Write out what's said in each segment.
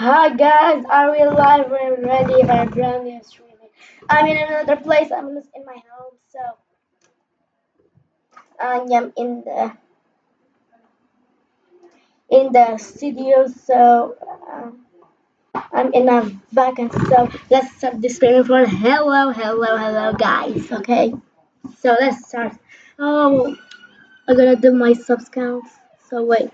Hi guys, are we live? We're ready for a brand new streaming. I'm in another place. I'm in my home, so I am in the studio. So I'm in a vacancy. So let's start this streaming for hello, guys. Okay, so let's start. Oh, I'm gonna do my subs counts. So wait.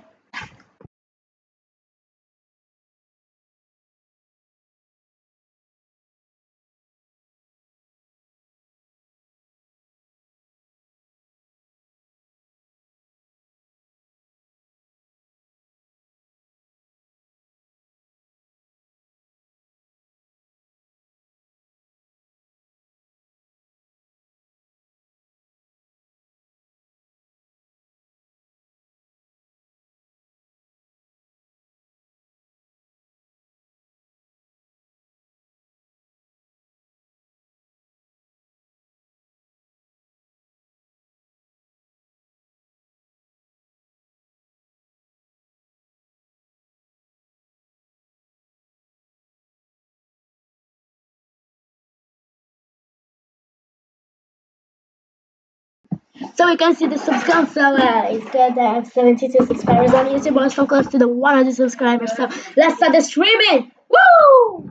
So we can see the subs count. So instead I have 72 subscribers on YouTube. I'm so close to the 100 subscribers. So let's start the streaming. Woo!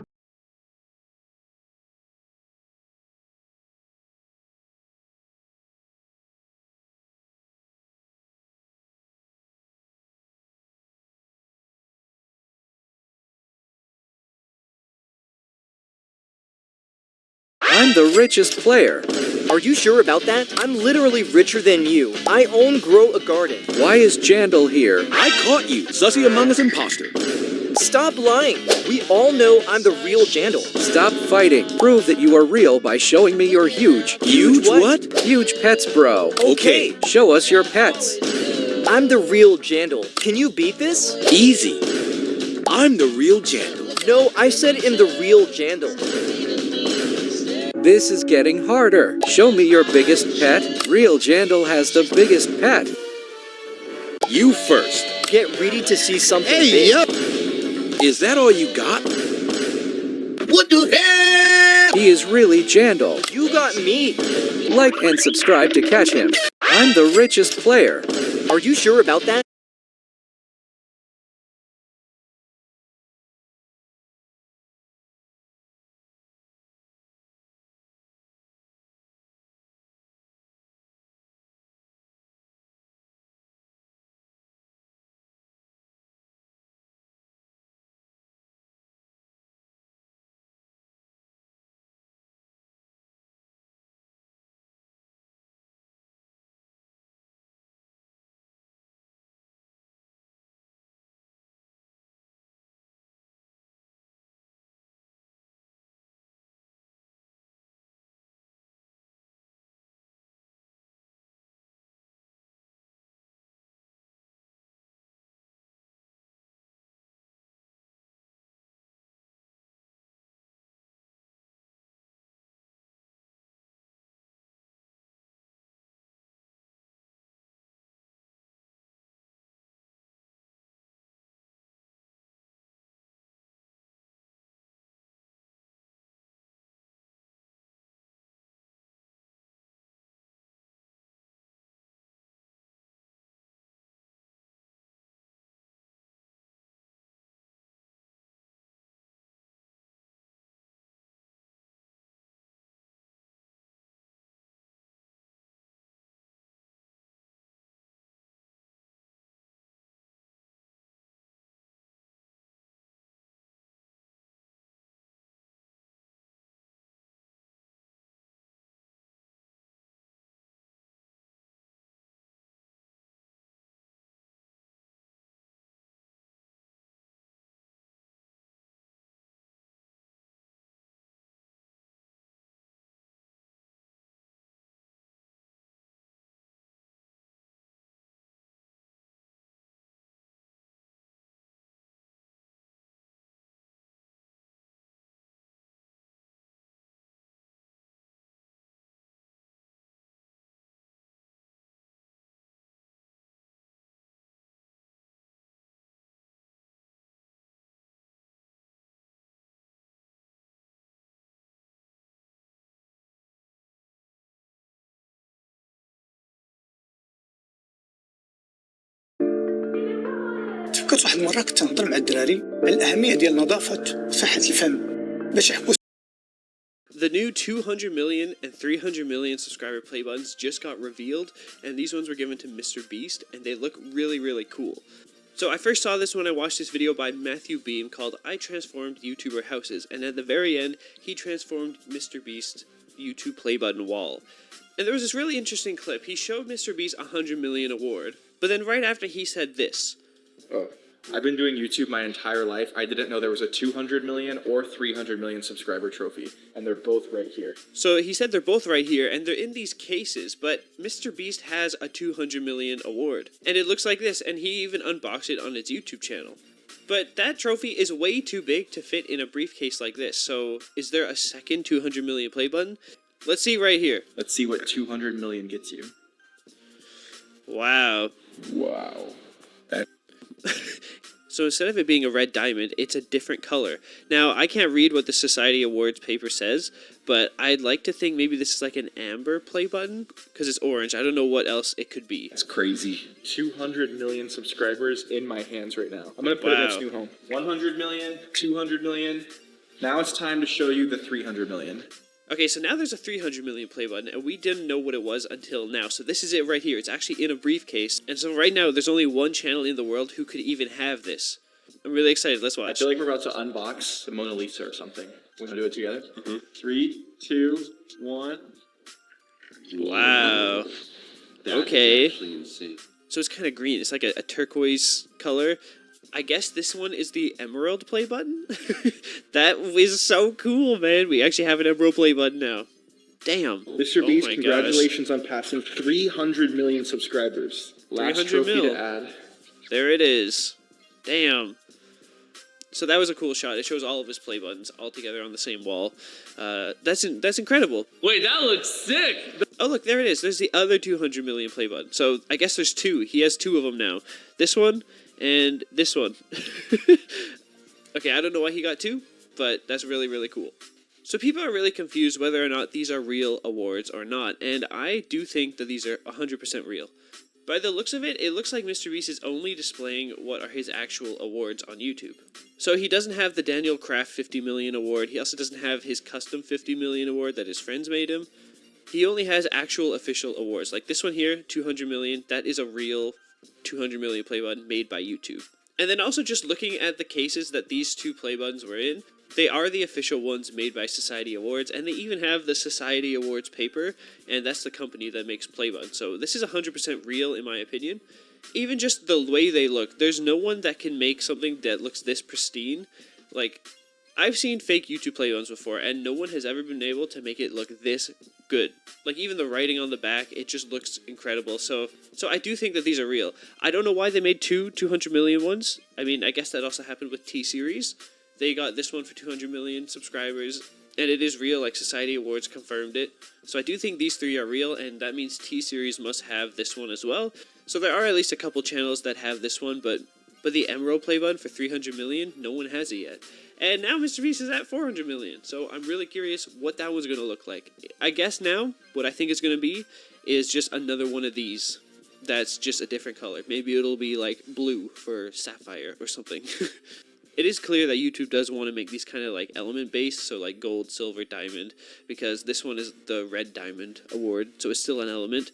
I'm the richest player. Are you sure about that? I'm literally richer than you. I own Grow a Garden. Why is Jandal here? I caught you, sussy among us imposter. Stop lying. We all know I'm the real Jandal. Stop fighting. Prove that you are real by showing me your huge Huge what? huge pets, bro. Okay. Show us your pets. I'm the real Jandal. Can you beat this? Easy. I'm the real Jandal. No, I said in the real Jandal. This is getting harder. Show me your biggest pet. Real Jandal has the biggest pet. You first. Get ready to see something Hey, big. yup. Is that all you got? What the hell? He is really Jandal. You got me. Like and subscribe to catch him. I'm the richest player. Are you sure about that? فكرت واحد المرة كنت نهضر مع الدراري على الأهمية ديال نظافة وصحة الفم باش يحبوا. The new 200 million and 300 million subscriber play buttons just got revealed, and these ones were given to Mr. Beast, and they look really, really cool. So I first saw this when I watched this video by Matthew Beam called I Transformed YouTuber Houses, and at the very end, he transformed Mr. Beast's YouTube play button wall. And there was this really interesting clip. He showed Mr. Beast a 100 million award, but then right after he said this. Oh, I've been doing YouTube my entire life. I didn't know there was a 200 million or 300 million subscriber trophy, and they're both right here. So he said they're both right here, and they're in these cases, but Mr. Beast has a 200 million award. And it looks like this, and he even unboxed it on his YouTube channel. But that trophy is way too big to fit in a briefcase like this, so is there a second 200 million play button? Let's see right here. Let's see what 200 million gets you. Wow. Wow. So instead of it being a red diamond, it's a different color. Now, I can't read what the Society Awards paper says, but I'd like to think maybe this is like an amber play button, because it's orange. I don't know what else it could be. That's crazy. 200 million subscribers in my hands right now. I'm going to put it in its new home. 100 million, 200 million. Now it's time to show you the 300 million. Okay, so now there's a 300 million play button, and we didn't know what it was until now. So this is it right here. It's actually in a briefcase. And so right now, there's only one channel in the world who could even have this. I'm really excited. Let's watch. I feel like we're about to unbox the Mona Lisa or something. We're going to do it together? Mm-hmm. 3, 2, 1. Wow. Okay. So it's kind of green. It's like a turquoise color. I guess this one is the emerald play button? That was so cool, man. We actually have an emerald play button now. Damn. Mr. Beast, congratulations on passing 300 million subscribers. Last trophy to add. There it is. Damn. So that was a cool shot. It shows all of his play buttons all together on the same wall. That's incredible. Wait, that looks sick! Oh, look, there it is. There's the other 200 million play button. So I guess there's two. He has two of them now. This one and this one. Okay, I don't know why he got two, but that's really, really cool. So people are really confused whether or not these are real awards or not, and I do think that these are 100% real. By the looks of it, it looks like Mr. Beast is only displaying what are his actual awards on YouTube. So he doesn't have the Daniel Kraft 50 million award, he also doesn't have his custom 50 million award that his friends made him. He only has actual official awards, like this one here, 200 million, that is a real 200 million play button made by YouTube. And then also just looking at the cases that these two play buttons were in, they are the official ones made by Society Awards, and they even have the Society Awards paper, and that's the company that makes play buttons. So this is 100% real in my opinion. Even just the way they look, there's no one that can make something that looks this pristine. Like, I've seen fake YouTube play buttons before, and no one has ever been able to make it look this good. Like, even the writing on the back, it just looks incredible. So I do think that these are real. I don't know why they made two 200 million ones. I mean, I guess that also happened with T-Series. They got this one for 200 million subscribers, and it is real, like Society Awards confirmed it. So I do think these three are real, and that means T-Series must have this one as well. So there are at least a couple channels that have this one, but the Emerald play button for 300 million, no one has it yet. And now Mr. Beast is at 400 million, so I'm really curious what that one's going to look like. I guess now, what I think it's going to be is just another one of these that's just a different color. Maybe it'll be like blue for sapphire or something. It is clear that YouTube does want to make these kind of like element based, so like gold, silver, diamond, because this one is the red diamond award, so it's still an element.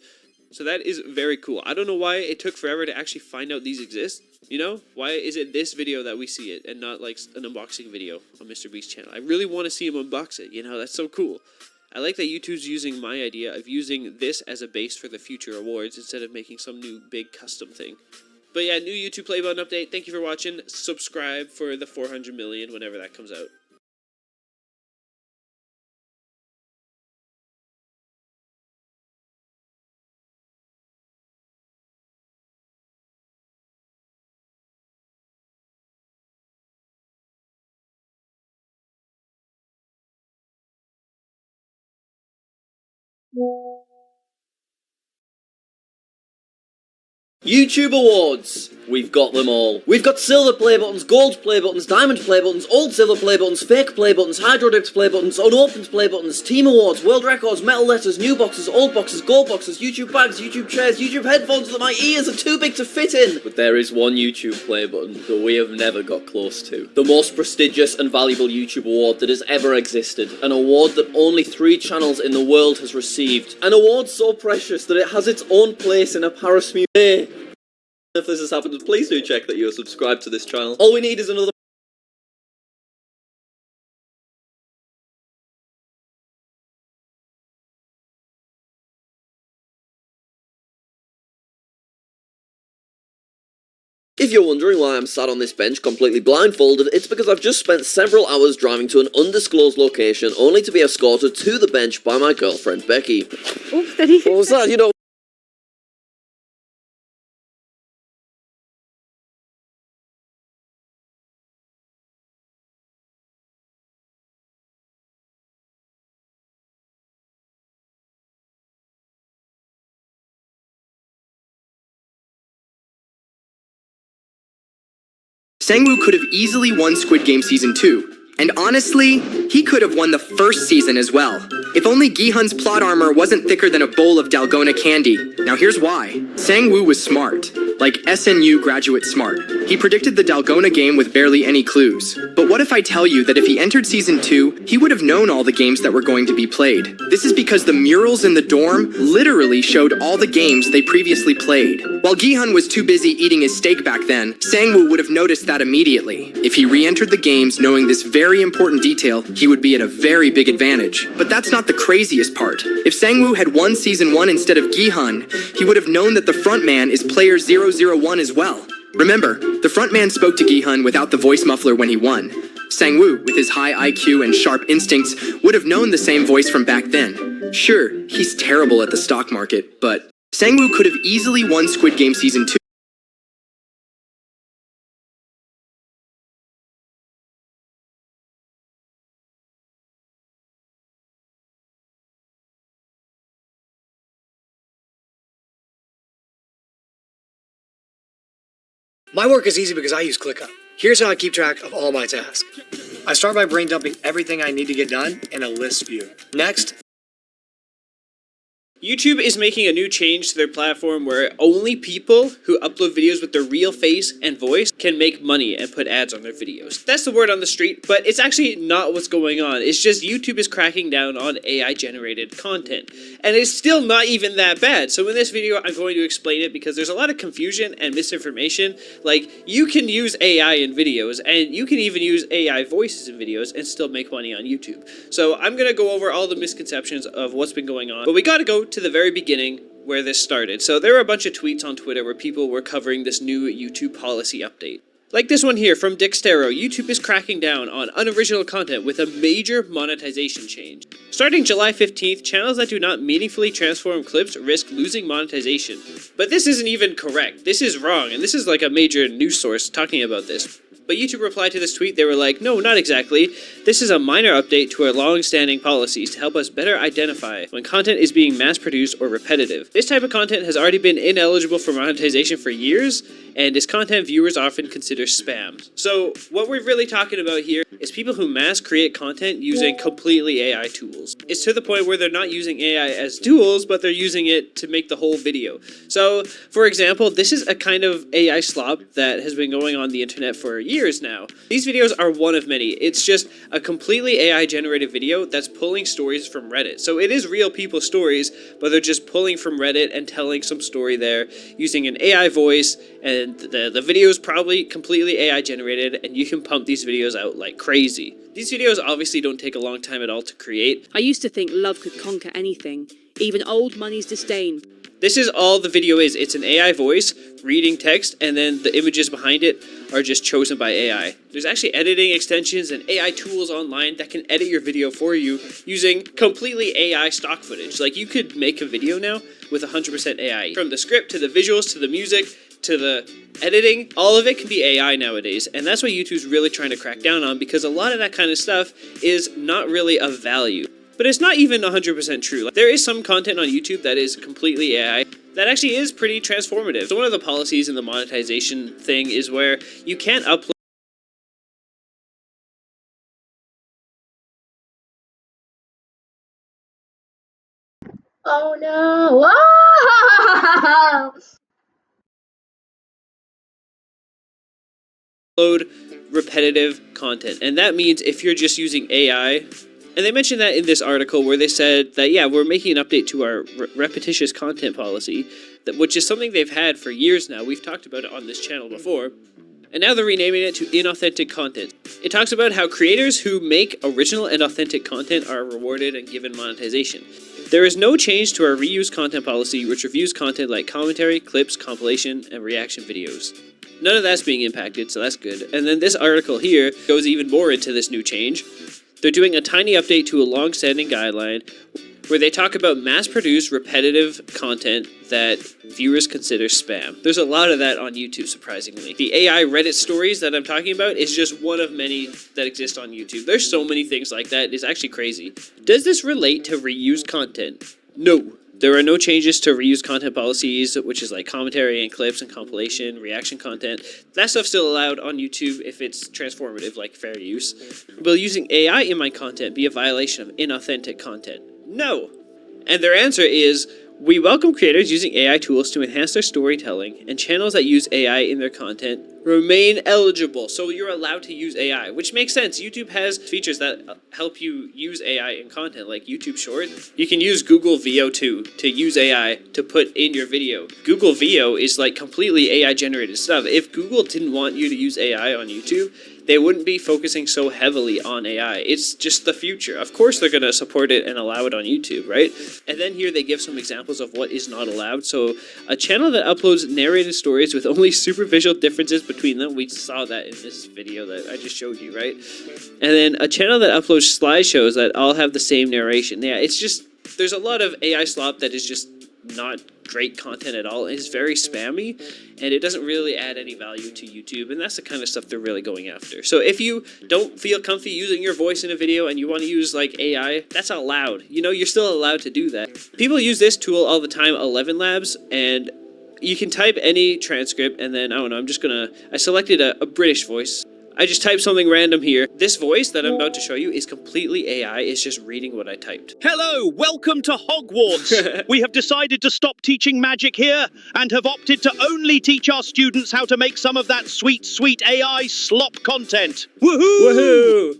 So that is very cool. I don't know why it took forever to actually find out these exist. You know, why is it this video that we see it and not like an unboxing video on Mr. Beast's channel? I really want to see him unbox it. You know, that's so cool. I like that YouTube's using my idea of using this as a base for the future awards instead of making some new big custom thing. But yeah, new YouTube play button update. Thank you for watching. Subscribe for the 400 million whenever that comes out. YouTube Awards. We've got them all. We've got silver play buttons, gold play buttons, diamond play buttons, old silver play buttons, fake play buttons, hydro dipped play buttons, unopened play buttons, team awards, world records, metal letters, new boxes, old boxes, gold boxes, YouTube bags, YouTube chairs, YouTube headphones that my ears are too big to fit in. But there is one YouTube play button that we have never got close to. The most prestigious and valuable YouTube award that has ever existed. An award that only 3 channels in the world has received. An award so precious that it has its own place in a Paris museum. If this has happened, please do check that you are subscribed to this channel. All we need is another... If you're wondering why I'm sat on this bench completely blindfolded, it's because I've just spent several hours driving to an undisclosed location only to be escorted to the bench by my girlfriend Becky. Oops, did he? What was that? You know... Sang-woo could have easily won Squid Game Season 2. And honestly, he could have won the first season as well. If only Gi-hun's plot armor wasn't thicker than a bowl of Dalgona candy. Now here's why. Sang-woo was smart. Like SNU graduate smart. He predicted the Dalgona game with barely any clues. But what if I tell you that if he entered Season 2, he would have known all the games that were going to be played? This is because the murals in the dorm literally showed all the games they previously played. While Gi-hun was too busy eating his steak back then, Sang-woo would have noticed that immediately. If he re-entered the games knowing this very important detail, he would be at a very big advantage. But that's not the craziest part. If Sang-woo had won Season 1 instead of Gi-hun, he would have known that the frontman is player 001 as well. Remember, the frontman spoke to Gi-hun without the voice muffler when he won. Sang-woo, with his high IQ and sharp instincts, would have known the same voice from back then. Sure, he's terrible at the stock market, but Sang-woo could have easily won Squid Game Season 2. My work is easy because I use ClickUp. Here's how I keep track of all my tasks. I start by brain dumping everything I need to get done in a list view. Next, YouTube is making a new change to their platform where only people who upload videos with their real face and voice can make money and put ads on their videos. That's the word on the street, but it's actually not what's going on. It's just YouTube is cracking down on AI-generated content. And it's still not even that bad. So in this video, I'm going to explain it because there's a lot of confusion and misinformation. Like, you can use AI in videos, and you can even use AI voices in videos and still make money on YouTube. So I'm going to go over all the misconceptions of what's been going on. But we got to go to the very beginning where this started. So there were a bunch of tweets on Twitter where people were covering this new YouTube policy update. Like this one here from Dixtero, YouTube is cracking down on unoriginal content with a major monetization change. Starting July 15th, channels that do not meaningfully transform clips risk losing monetization. But this isn't even correct. This is wrong, and this is like a major news source talking about this. But YouTube replied to this tweet, they were like, no, not exactly. This is a minor update to our long-standing policies to help us better identify when content is being mass-produced or repetitive. This type of content has already been ineligible for monetization for years, and is content viewers often consider spam. So what we're really talking about here is people who mass create content using completely AI tools. It's to the point where they're not using AI as tools, but they're using it to make the whole video. So, for example, this is a kind of AI slop that has been going on the internet for years now. These videos are one of many. It's just a completely AI-generated video that's pulling stories from Reddit. So it is real people's stories, but they're just pulling from Reddit and telling some story there using an AI voice, and the video is probably completely AI-generated, and you can pump these videos out like crazy. These videos obviously don't take a long time at all to create. I used to think love could conquer anything, even old money's disdain. This is all the video is. It's an AI voice reading text, and then the images behind it are just chosen by AI. There's actually editing extensions and AI tools online that can edit your video for you using completely AI stock footage. Like, you could make a video now with 100% AI. From the script to the visuals to the music to the editing, all of it can be AI nowadays, and that's what YouTube's really trying to crack down on, because a lot of that kind of stuff is not really of value. But it's not even 100% true. Like, there is some content on YouTube that is completely AI that actually is pretty transformative. So one of the policies in the monetization thing is where you can't upload. Oh no! Wow! Upload repetitive content, and that means if you're just using AI, and they mentioned that in this article where they said that, yeah, we're making an update to our repetitious content policy, which is something they've had for years now. We've talked about it on this channel before, and now they're renaming it to inauthentic content. It talks about how creators who make original and authentic content are rewarded and given monetization. There is no change to our reuse content policy, which reviews content like commentary, clips, compilation, and reaction videos. None of that's being impacted, so that's good. And then this article here goes even more into this new change. They're doing a tiny update to a long-standing guideline where they talk about mass-produced repetitive content that viewers consider spam. There's a lot of that on YouTube, surprisingly. The AI Reddit stories that I'm talking about is just one of many that exist on YouTube. There's so many things like that, it's actually crazy. Does this relate to reused content? No. There are no changes to reuse content policies, which is like commentary and clips and compilation, reaction content. That stuff's still allowed on YouTube if it's transformative, like fair use. Will using AI in my content be a violation of inauthentic content? No. And their answer is, we welcome creators using AI tools to enhance their storytelling, and channels that use AI in their content remain eligible. So you're allowed to use AI, which makes sense. YouTube has features that help you use AI in content, like YouTube Short. You can use Google VO too, to use AI to put in your video. Google VO is like completely AI generated stuff. If Google didn't want you to use AI on YouTube, they wouldn't be focusing so heavily on AI. It's just the future. Of course they're going to support it and allow it on YouTube, right? And then here they give some examples of what is not allowed. So a channel that uploads narrated stories with only superficial differences between them. We saw that in this video that I just showed you, right? And then a channel that uploads slideshows that all have the same narration. Yeah, it's just, there's a lot of AI slop that is just not great content at all. It's very spammy, and it doesn't really add any value to YouTube, and that's the kind of stuff they're really going after. So if you don't feel comfy using your voice in a video and you want to use like AI, that's allowed. You know, you're still allowed to do that. People use this tool all the time, 11 Labs, and you can type any transcript, and then, I don't know, I selected a British voice. I just typed something random here. This voice that I'm about to show you is completely AI. It's just reading what I typed. Hello, welcome to Hogwarts. We have decided to stop teaching magic here and have opted to only teach our students how to make some of that sweet, sweet AI slop content. Woohoo! Woohoo!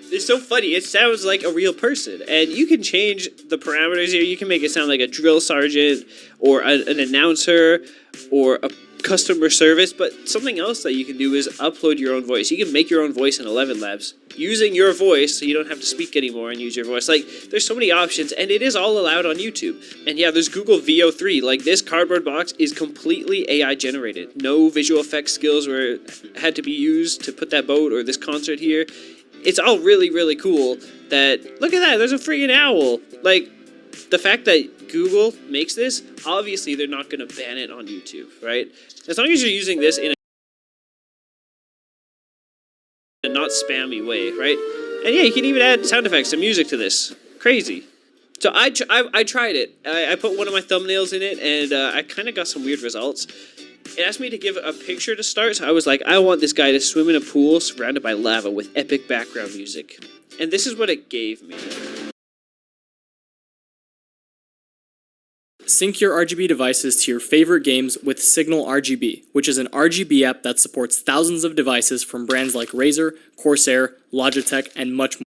It's so funny. It sounds like a real person. And you can change the parameters here. You can make it sound like a drill sergeant or an announcer or a customer service, but something else that you can do is upload your own voice. You can make your own voice in 11 Labs using your voice, so you don't have to speak anymore and use your voice. Like, there's so many options, and it is all allowed on YouTube. And yeah, there's Google VO3. Like, this cardboard box is completely AI generated. No visual effects skills had to be used to put that boat or this concert here. It's all really, really cool that, look at that, there's a freaking owl. Like, the fact that Google makes this, obviously they're not going to ban it on YouTube, right? As long as you're using this in a not spammy way, right? And yeah, you can even add sound effects and music to this. Crazy. So I tried it. I put one of my thumbnails in it, and I kind of got some weird results. It asked me to give a picture to start, so I was like, I want this guy to swim in a pool surrounded by lava with epic background music. And this is what it gave me. Sync your RGB devices to your favorite games with Signal RGB, which is an RGB app that supports thousands of devices from brands like Razer, Corsair, Logitech, and much more.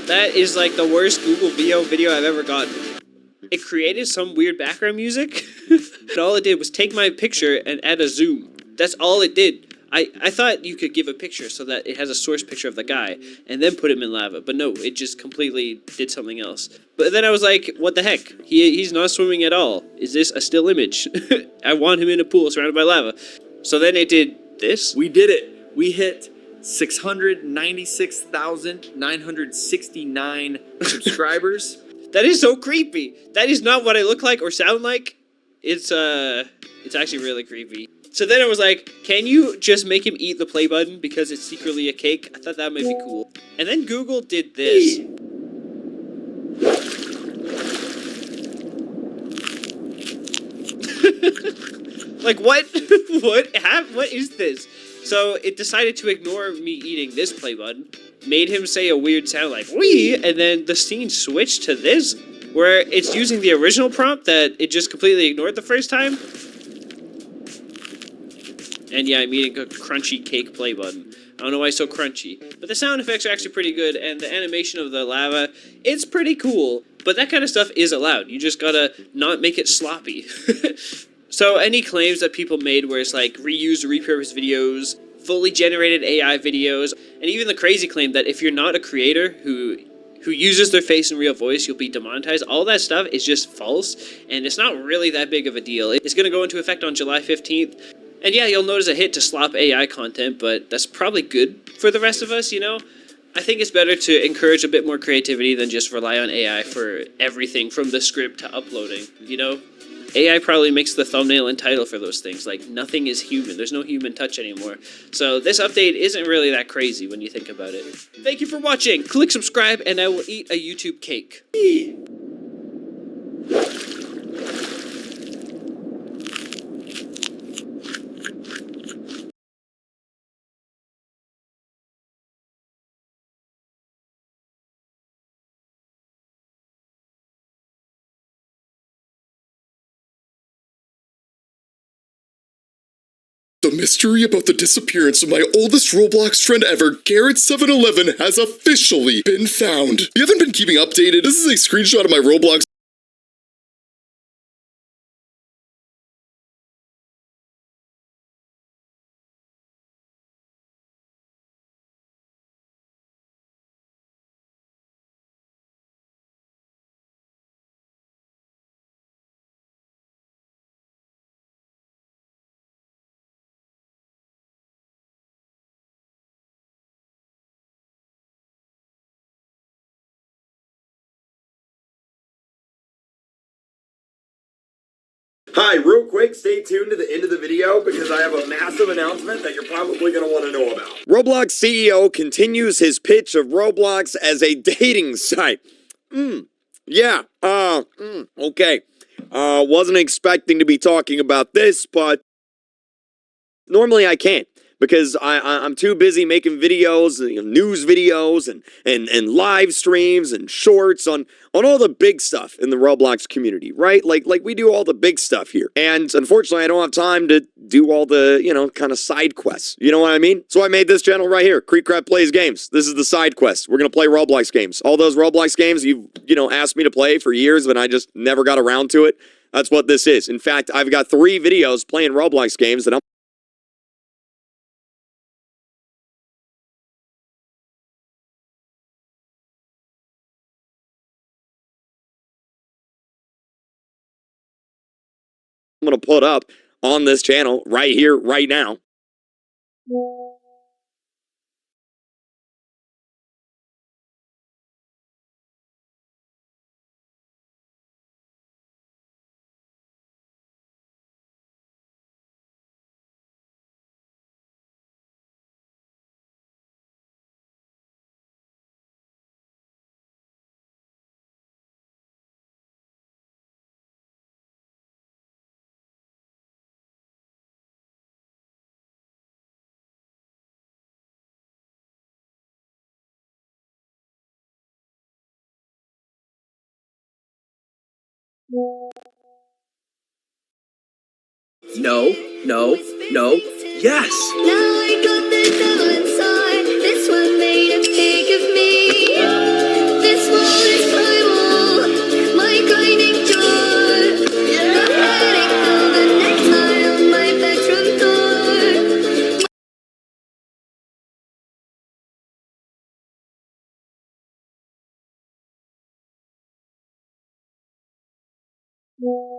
That is like the worst Google VO video I've ever gotten. It created some weird background music, and all it did was take my picture and add a zoom. That's all it did. I thought you could give a picture so that it has a source picture of the guy, and then put him in lava, but no, it just completely did something else. But then I was like, what the heck? He's not swimming at all. Is this a still image? I want him in a pool surrounded by lava. So then it did this. We did it. We hit 696,969 subscribers. That is so creepy. That is not what I look like or sound like. It's actually really creepy. So then I was like, can you just make him eat the play button because it's secretly a cake? I thought that might be cool. And then Google did this. Like, what? What is this? So it decided to ignore me eating this play button, made him say a weird sound like "wee," and then the scene switched to this, where it's using the original prompt that it just completely ignored the first time. And yeah, I'm eating a crunchy cake play button. I don't know why it's so crunchy. But the sound effects are actually pretty good, and the animation of the lava, it's pretty cool. But that kind of stuff is allowed. You just gotta not make it sloppy. So any claims that people made where it's like reused or repurposed videos, fully generated AI videos, and even the crazy claim that if you're not a creator who uses their face and real voice, you'll be demonetized, all that stuff is just false, and it's not really that big of a deal. It's gonna go into effect on July 15th. And yeah, you'll notice a hit to slop AI content, but that's probably good for the rest of us, you know? I think it's better to encourage a bit more creativity than just rely on AI for everything from the script to uploading, you know? AI probably makes the thumbnail and title for those things. Like, nothing is human. There's no human touch anymore. So this update isn't really that crazy when you think about it. Thank you for watching. Click subscribe and I will eat a YouTube cake. The mystery about the disappearance of my oldest Roblox friend ever, Garrett711, has officially been found. If you haven't been keeping updated, this is a screenshot of my Roblox Hi, real quick, stay tuned to the end of the video because I have a massive announcement that you're probably going to want to know about. Roblox CEO continues his pitch of Roblox as a dating site. Okay. Wasn't expecting to be talking about this, but normally I can't. Because I'm too busy making videos, news videos, and live streams and shorts on all the big stuff in the Roblox community, right? Like we do all the big stuff here. And unfortunately, I don't have time to do all the, kind of side quests. You know what I mean? So I made this channel right here, KreekCraft Plays Games. This is the side quest. We're going to play Roblox games. All those Roblox games you've, asked me to play for years, but I just never got around to it. That's what this is. In fact, I've got 3 videos playing Roblox games that I'm going to put up on this channel right here, right now. No, no, no, yes! Now I got the devil inside. This one made a pig of me. This one is primal, my grinding joy. The headache of the necktie on my bedroom door.